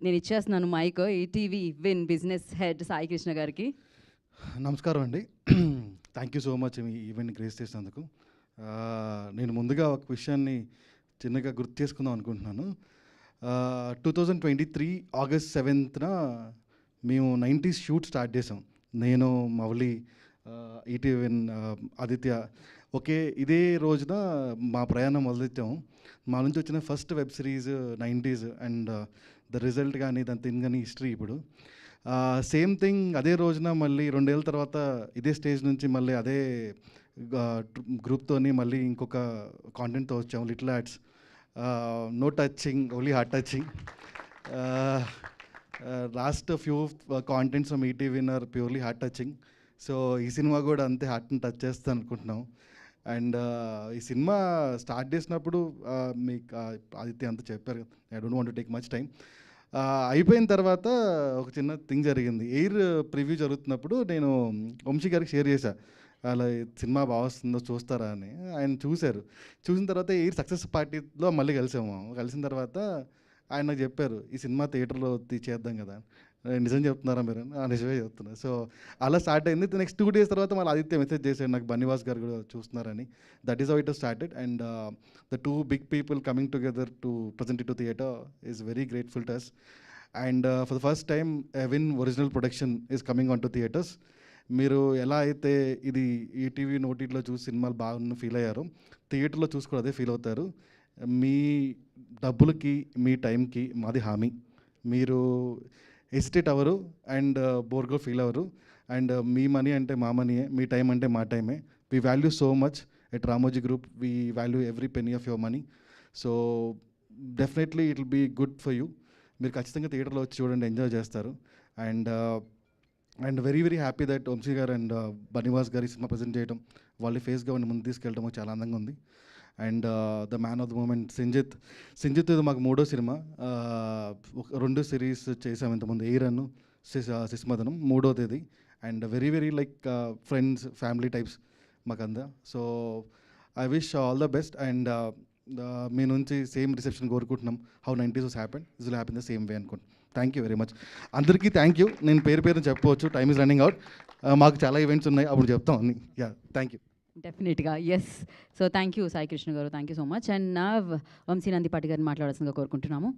నేను ఇచ్చేస్తున్నాను mike ETV Win business head Sai Krishna గారికి. నమస్కారం అండి. థ్యాంక్ యూ సో మచ్ ఈ ఈవెంట్ని గ్రేస్ చేసినందుకు. నేను ముందుగా ఒక విషయాన్ని చిన్నగా గుర్తు చేసుకుందాం అనుకుంటున్నాను. 2023 ఆగస్ట్ 7న మేము 90s షూట్ స్టార్ట్ చేసాం. నేను, మౌలి, ఈటీవీ విన్, ఆదిత్య ఇదే రోజున మా ప్రయాణం మొదలెట్టాము. మా నుంచి వచ్చిన first web series 90s and the result కానీ దాని థింగ్ కానీ హిస్టరీ ఇప్పుడు. సేమ్ థింగ్ అదే రోజున మళ్ళీ 2 ఏళ్ళ తర్వాత ఇదే స్టేజ్ నుంచి మళ్ళీ అదే గ్రూప్తోని మళ్ళీ ఇంకొక కాంటెంట్తో వచ్చాము, little ads. No touching, only heart touching. Last few contents from ETV Win are purely heart touching. So ఈ సినిమా కూడా అంతే హార్ట్ని టచ్ చేస్తాను అనుకుంటున్నాం. అండ్ ఈ సినిమా స్టార్ట్ చేసినప్పుడు మీకు ఆదిత్య అంతా చెప్పారు, I don't want to take much time. అయిపోయిన తర్వాత ఒక చిన్న థింగ్ జరిగింది. ఎయిర్ ప్రివ్యూ జరుగుతున్నప్పుడు నేను వంశీ గారికి షేర్ చేశా, అలా సినిమా బాగా వస్తుందో చూస్తారా అని. ఆయన చూశారు. చూసిన తర్వాత ఎయిర్ సక్సెస్ పార్టీలో మళ్ళీ కలిసాము. కలిసిన తర్వాత ఆయన నాకు చెప్పారు, ఈ సినిమా థియేటర్లో చేద్దాం కదా. నిజం చెప్తున్నారా మీరు? నిజమే చెప్తున్నా. సో అలా స్టార్ట్ అయింది. నెక్స్ట్ 2 days తర్వాత మళ్ళీ ఆదిత్య మెసేజ్ చేశాడు నాకు, బన్నివాస్ గారు కూడా చూస్తున్నారని. That is how it started. And the 2 big people coming together to present it to theatre is very grateful to us. And for the first time Win original production is coming on to theatres. మీరు ఎలా అయితే ఇది ETV ఓటీటీలో చూసి సినిమాలు బాగా feel అయ్యారో, థియేటర్లో చూసి కూడా అదే ఫీల్ అవుతారు. మీ డబ్బులకి, మీ టైంకి మాది హామీ. మీరు హెసిటేట్ అవ్వరు అండ్ బోర్గా ఫీల్ అవ్వరు. అండ్ మీ మనీ అంటే మా మనీయే, మీ టైం అంటే మా టైమే. We value so much at Ramoji group. We value every penny of your money. So definitely it will be good for you. మీరు ఖచ్చితంగా థియేటర్లో వచ్చి చూడండి, ఎంజాయ్ చేస్తారు. And very very happy that Vamsi garu and Bunny Vas గారు ఈ సినిమా ప్రజెంట్ చేయడం, వాళ్ళ ఫేస్గా ముందు తీసుకెళ్ళడం చాలా అందంగా ఉంది. And the man of the moment Sinjith ఇది మాకు 3వ సినిమా. 2 సిరీస్ చేసాము ఇంతకుముందు, ఎయిరన్ను శిశుమదనం, 3వ తేదీ. And very very like friends, family types మాకందా. So I wish all the best. And మీ నుంచి సేమ్ రిసెప్షన్ కోరుకుంటున్నాం. How 90s was happen, this will happen the same way అనుకుంటున్నాం. థ్యాంక్ యూ వెరీ మచ్ అందరికీ. Thank you. నేను పేరు చెప్పవచ్చు, time is running out. మాకు చాలా ఈవెంట్స్ ఉన్నాయి, అప్పుడు చెప్తాం అన్ని. Yeah, thank you. డెఫినెట్గా, yes. So thank you Sai Krishna గారు, thank you so much. And నా వంశీ నందిపాటి గారిని మాట్లాడాల్సిందిగా కోరుకుంటున్నాము.